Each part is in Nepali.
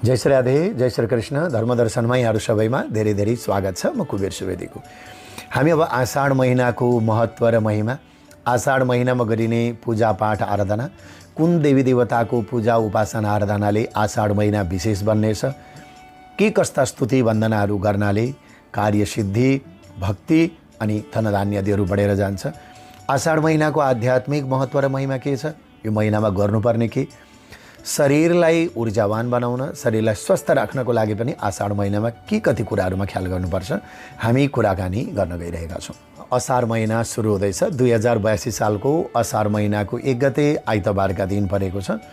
जय श्री राधे, जय श्री कृष्ण। धर्मदर्शनमा यहाँहरू सबैमा धेरै धेरै स्वागत छ। म कुबेर सुवेदीको। हामी अब आषाढ महिनाको महत्त्व र महिमा, आषाढ महिनामा गरिने पूजापाठ आराधना, कुन देवी देवताको पूजा उपासना आराधनाले आषाढ महिना विशेष बन्नेछ, के कस्ता स्तुति वन्दनाहरू गर्नाले कार्यसिद्धि, भक्ति अनि धनधान्यादिहरू बढेर जान्छ। आषाढ महिनाको आध्यात्मिक महत्त्व र महिमा के छ, यो महिनामा गर्नुपर्ने के, शरीरलाई ऊर्जावान बनाउन, शरीरलाई स्वस्थ राख्नको लागि पनि आषाढ महिनामा के कति कुराहरूमा ख्याल गर्नुपर्छ, हामी कुराकानी गर्न गइरहेका छौँ। असार महिना सुरु हुँदैछ। 2082 सालको असार महिनाको 1 गते आइतबारका दिन परेको छ।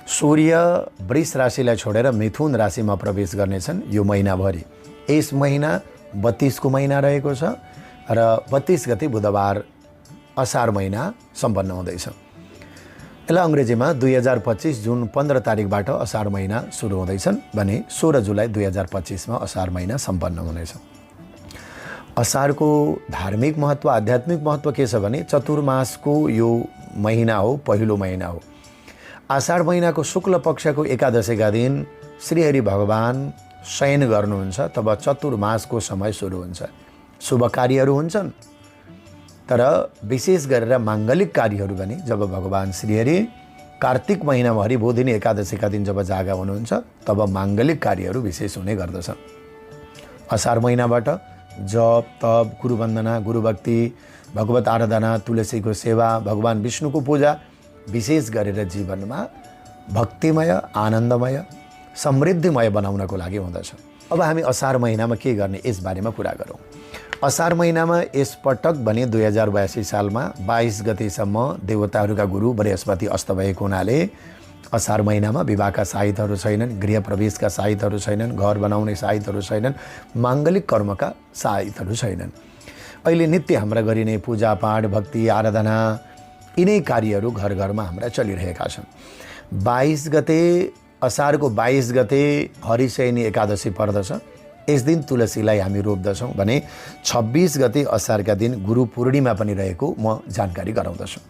सूर्य वृष राशिलाई छोडेर मिथुन राशिमा प्रवेश गर्नेछन् यो महिनाभरि। यस महिना 32 को महिना रहेको छ र 32 गते बुधबार असार महिना सम्पन्न हुँदैछ। यसलाई अङ्ग्रेजीमा 2025 जुन 15 तारिकबाट असार महिना सुरु हुँदैछन् भने 16 जुलाई 2025मा असार महिना सम्पन्न हुनेछ। असारको धार्मिक महत्त्व, आध्यात्मिक महत्त्व के छ भने चतुर्मासको यो महिना हो, पहिलो महिना हो। आषाढ महिनाको शुक्ल पक्षको एकादशीका दिन श्रीहरि भगवान शयन गर्नुहुन्छ, तब चतुर्मासको समय सुरु हुन्छ। शुभ कार्यहरू हुन्छन्, तर विशेष गरेर माङ्गलिक कार्यहरू पनि जब भगवान श्रीहरि कार्तिक महिनाभरि भोदिनी एकादशीका दिन जब जागा हुनुहुन्छ तब माङ्गलिक कार्यहरू विशेष हुने गर्दछ। असार महिनाबाट जप, तप, गुरुवन्दना, गुरुभक्ति, भगवत आराधना, तुलसीको सेवा, भगवान विष्णुको पूजा विशेष गरेर जीवनमा भक्तिमय, आनन्दमय, समृद्धिमय बनाउनको लागि हुँदछ। अब हामी असार महिनामा के गर्ने यस बारेमा कुरा गरौँ। असार महिनामा यसपटक भने 2082 सालमा 22 गतेसम्म देवताहरूका गुरु बृहस्पति अस्त भएको हुनाले असार महिनामा विवाहका साहित्यहरू छैनन्, गृह प्रवेशका साहित्यहरू छैनन्, घर बनाउने साहित्यहरू छैनन्, माङ्गलिक कर्मका साहित्यहरू छैनन्। अहिले नित्य हाम्रा गरिने पूजापाठ, भक्ति, आराधना यिनै कार्यहरू घर घरमा हाम्रा चलिरहेका छन्। 22 गते असारको 22 गते हरिशयनी एकादशी पर्दछ। यस दिन तुलसीलाई हामी रोप्दछौँ भने 26 गते असारका दिन गुरु पूर्णिमा पनि रहेको म जानकारी गराउँदछु।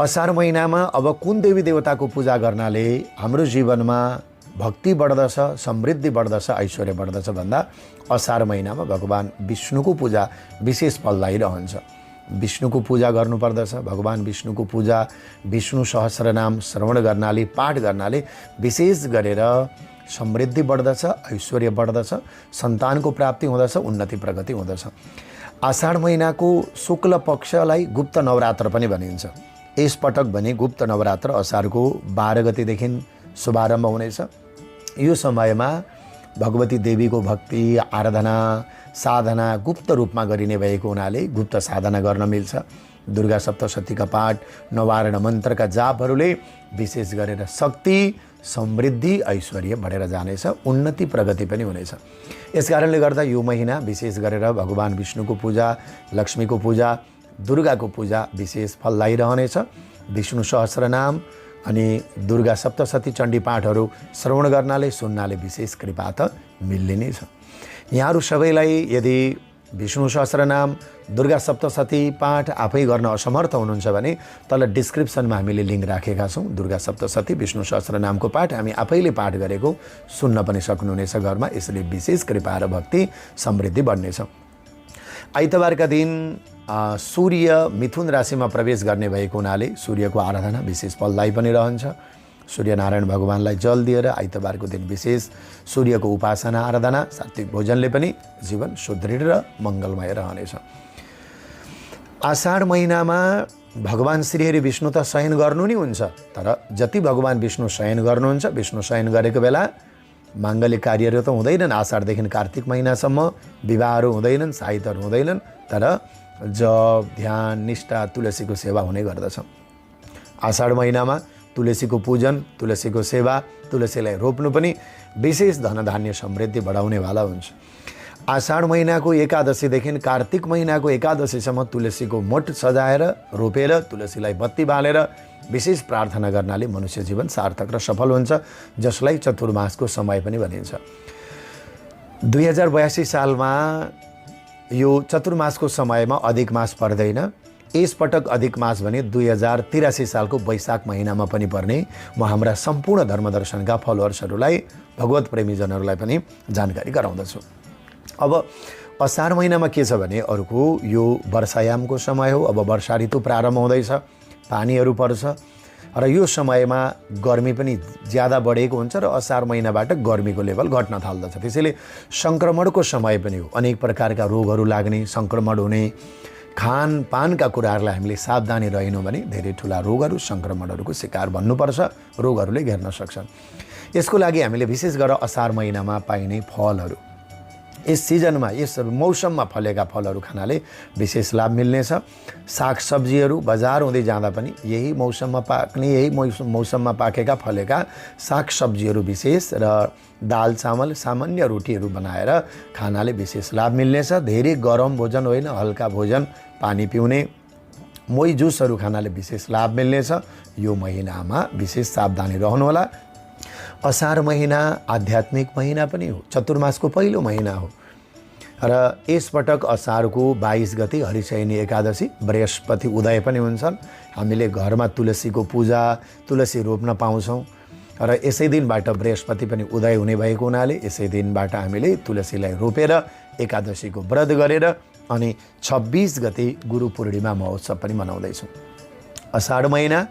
असार महिनामा अब कुन देवी देवताको पूजा गर्नाले हाम्रो जीवनमा भक्ति बढ्दछ, समृद्धि बढ्दछ, ऐश्वर्य बढ्दछ भन्दा असार महिनामा भगवान विष्णुको पूजा विशेष फलदायी रहन्छ। विष्णुको पूजा गर्नुपर्दछ। भगवान विष्णुको पूजा, विष्णु सहस्रनाम श्रवण गर्नाले, पाठ गर्नाले विशेष गरेर समृद्धि बढ्दछ, ऐश्वर्य बढ्दछ, सन्तानको प्राप्ति हुँदछ, उन्नति प्रगति हुँदछ। आषाढ महिनाको शुक्ल पक्षलाई गुप्त नवरात्र पनि भनिन्छ। यसपटक भने गुप्त नवरात्र असारको 12 गतेदेखि शुभारम्भ हुनेछ। यो समयमा भगवती देवीको भक्ति, आराधना, साधना गुप्त रूपमा गरिने भएको हुनाले गुप्त साधना गर्न मिल्छ। दुर्गा सप्तशतीका पाठ, नवारण मन्त्रका जापहरूले विशेष गरेर शक्ति, समृद्धि, ऐश्वर्य बढेर जानेछ, उन्नति प्रगति पनि हुनेछ। यस कारणले गर्दा यो महिना विशेष गरेर भगवान विष्णुको पूजा, लक्ष्मीको पूजा, दुर्गाको पूजा विशेष फलदायी रहनेछ। विष्णु सहस्रनाम अनि दुर्गा सप्तशती चण्डी पाठहरू श्रवण गर्नाले, सुन्नाले विशेष कृपा त मिल्ने नै छ। यहाँहरू सबैलाई यदि विष्णु सहस्रनाम, दुर्गा सप्तशती पाठ आफै गर्न असमर्थ हुनुहुन्छ भने तल डिस्क्रिप्सनमा हामीले लिङ्क राखेका छौँ। दुर्गा सप्तशती, विष्णु सहस्रनामको पाठ हामी आफैले पाठ गरेको सुन्न पनि सक्नुहुनेछ घरमा। यसले विशेष कृपा र भक्ति, समृद्धि बढ्नेछ। आइतबारका दिन सूर्य मिथुन राशिमा प्रवेश गर्ने भएको हुनाले सूर्यको आराधना विशेष फलदायी पनि रहन्छ। सूर्यनारायण भगवानलाई जल दिएर आइतबारको दिन विशेष सूर्यको उपासना, आराधना, सात्विक भोजनले पनि जीवन सुदृढ र मङ्गलमय रहनेछ। आषाढ महिनामा भगवान श्रीहरि विष्णु त शयन गर्नु नै हुन्छ, तर जति भगवान विष्णु शयन गर्नुहुन्छ, विष्णु शयन गरेको बेला माङ्गलिक कार्यहरू त हुँदैनन्। आषाढदेखि कार्तिक महिनासम्म विवाहहरू हुँदैनन्, साहित्यहरू हुँदैनन्, तर जप, ध्यान, निष्ठा, तुलसीको सेवा हुने गर्दछ। आषाढ महिनामा तुलसीको पूजन, तुलसीको सेवा, तुलसीलाई रोप्नु पनि विशेष धनधान्य समृद्धि बढाउनेवाला हुन्छ। आषाढ महिनाको एकादशीदेखि कार्तिक महिनाको एकादशीसम्म तुलसीको मोठ सजाएर, रोपेर, तुलसीलाई बत्ती बालेर विशेष प्रार्थना गर्नाले मनुष्य जीवन सार्थक र सफल हुन्छ, जसलाई चतुर्मासको समय पनि भनिन्छ। 2082 सालमा यो चतुर्मासको समयमा अधिक मास पर्दैन। यसपटक अधिक मास भने 2083 सालको वैशाख महिनामा पनि पर्ने म हाम्रा सम्पूर्ण धर्मदर्शनका फलोअर्सहरूलाई भगवत प्रेमीजनहरूलाई पनि जानकारी गराउँदछु। अब असार महिनामा के छ भने अर्को यो वर्षायामको समय हो। अब वर्षा ऋतु प्रारम्भ हुँदैछ, पानीहरू पर्छ र यो समयमा गर्मी पनि ज्यादा बढेको हुन्छ र असार महिनाबाट गर्मीको लेभल घट्न थाल्दछ। त्यसैले सङ्क्रमणको समय पनि हो। अनेक प्रकारका रोगहरू लाग्ने, सङ्क्रमण हुने, खानपानका कुराहरूलाई हामीले सावधानी रहेनौँ भने धेरै ठुला रोगहरू, सङ्क्रमणहरूको शिकार बन्नुपर्छ, रोगहरूले घेर्न सक्छन्। यसको लागि हामीले विशेष गरेर असार महिनामा पाइने फलहरू, यस सिजनमा, यस मौसममा फलेका फलहरू खानाले विशेष लाभ मिल्नेछ। सागसब्जीहरू बजार हुँदै जाँदा पनि यही मौसममा पाक्ने, यही मौसममा पाकेका फलेका सागसब्जीहरू विशेष र दाल चामल सामान्य रोटीहरू बनाएर खानाले विशेष लाभ मिल्नेछ। धेरै गरम भोजन होइन, हल्का भोजन, पानी पिउने, मोही जुसहरू खानाले विशेष लाभ मिल्नेछ। यो महिनामा विशेष सावधानी रहनुहोला। असार महिना आध्यात्मिक महिना पनि हो, चतुर्मासको पहिलो महिना हो र यसपटक असारको 22 गते हरिशयनी एकादशी, बृहस्पति उदय पनि हुन्छन्। हामीले घरमा तुलसीको पूजा, तुलसी रोप्न पाउँछौँ र यसै दिनबाट बृहस्पति पनि उदय हुने भएको हुनाले यसै दिनबाट हामीले तुलसीलाई रोपेर एकादशीको व्रत गरेर अनि 26 गते गुरु पूर्णिमा महोत्सव पनि मनाउँदैछौँ। असार महिना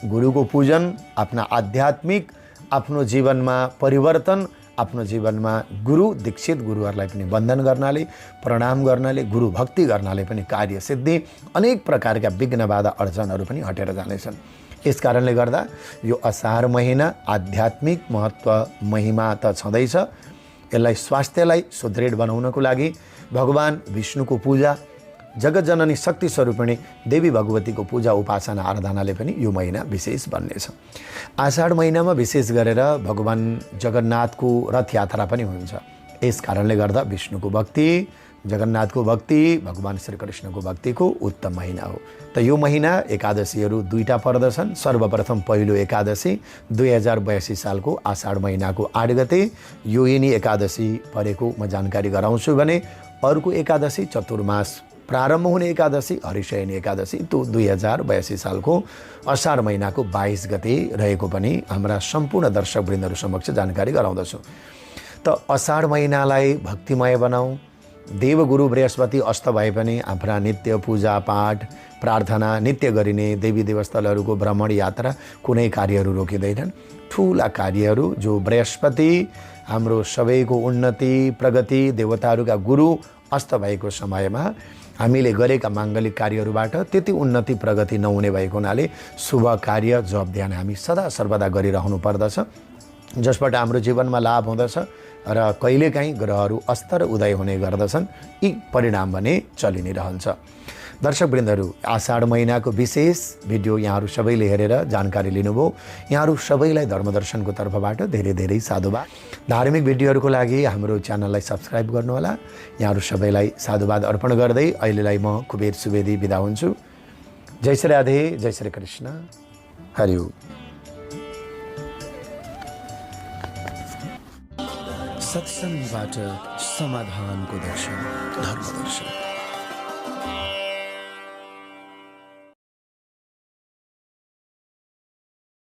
गुरुको पूजन, आफ्ना आध्यात्मिक, आफ्नो जीवनमा परिवर्तन, आफ्नो जीवनमा गुरु दीक्षित गुरुहरूलाई पनि वन्दन गर्नाले, प्रणाम गर्नाले, गुरु भक्ति गर्नाले पनि कार्य सिद्धि, अनेक प्रकारका विघ्न बाधा अडचनहरू पनि हटेर जानेछन्। यस कारणले गर्दा यो असार महिना आध्यात्मिक महत्त्व, महिमा त छँदैछ। यसलाई स्वास्थ्यलाई सुदृढ बनाउनको लागि भगवान विष्णुको पूजा, जगतजननी शक्ति स्वरूपिणी देवी भगवतीको पूजा उपासना आराधनाले पनि यो महिना विशेष बन्नेछ। आषाढ महिनामा विशेष गरेर भगवान जगन्नाथको रथ यात्रा पनि हुन्छ। यस कारणले गर्दा विष्णुको भक्ति, जगन्नाथको भक्ति, भगवान श्रीकृष्णको भक्तिको उत्तम महिना हो। त यो महिना एकादशीहरू दुईटा पर्दछन्। सर्वप्रथम पहिलो एकादशी 2082 सालको आषाढ महिनाको 8 गते योगिनी एकादशी परेको म जानकारी गराउँछु भने अर्को एकादशी चतुर्मास प्रारम्भ हुने एकादशी हरिशयनी एकादशी 2082 सालको असार महिनाको 22 गते रहेको पनि हाम्रा सम्पूर्ण दर्शकवृन्दहरू समक्ष जानकारी गराउँदछु। त असार महिनालाई भक्तिमय बनाऊ। देवगुरु बृहस्पति अस्त भए पनि आफ्ना नित्य पूजा पाठ प्रार्थना नित्य गरिने देवी देवस्थलहरूको भ्रमण यात्रा कुनै कार्यहरू रोकिँदैनन्। ठुला कार्यहरू जो बृहस्पति हाम्रो सबैको उन्नति प्रगति देवताहरूका गुरु अस्त भएको समयमा हामीले गरेका माङ्गलिक कार्यहरूबाट त्यति उन्नति प्रगति नहुने भएको हुनाले शुभ कार्य जप ध्यान हामी सदा सर्वदा गरिरहनु पर्दछ, जसबाट हाम्रो जीवनमा लाभ हुँदछ र कहिलेकाहीँ ग्रहहरू अस्त र उदय हुने गर्दछन्। यी परिणाम भने चलि नै रहन्छ। दर्शकवृन्दहरू, आषाढ महिनाको विशेष भिडियो यहाँहरू सबैले हेरेर जानकारी लिनुभयो। यहाँहरू सबैलाई धर्मदर्शनको तर्फबाट धेरै धेरै साधुवाद। धार्मिक भिडियोहरूको लागि हाम्रो च्यानललाई सब्सक्राइब गर्नुहोला। यहाँहरू सबैलाई साधुवाद अर्पण गर्दै अहिलेलाई म कुबेर सुवेदी बिदा हुन्छु। जय श्री राधे, जय श्री कृष्ण, हरि ओम। सत्सङ्गबाट समाधानको दर्शन, धर्मदर्शन।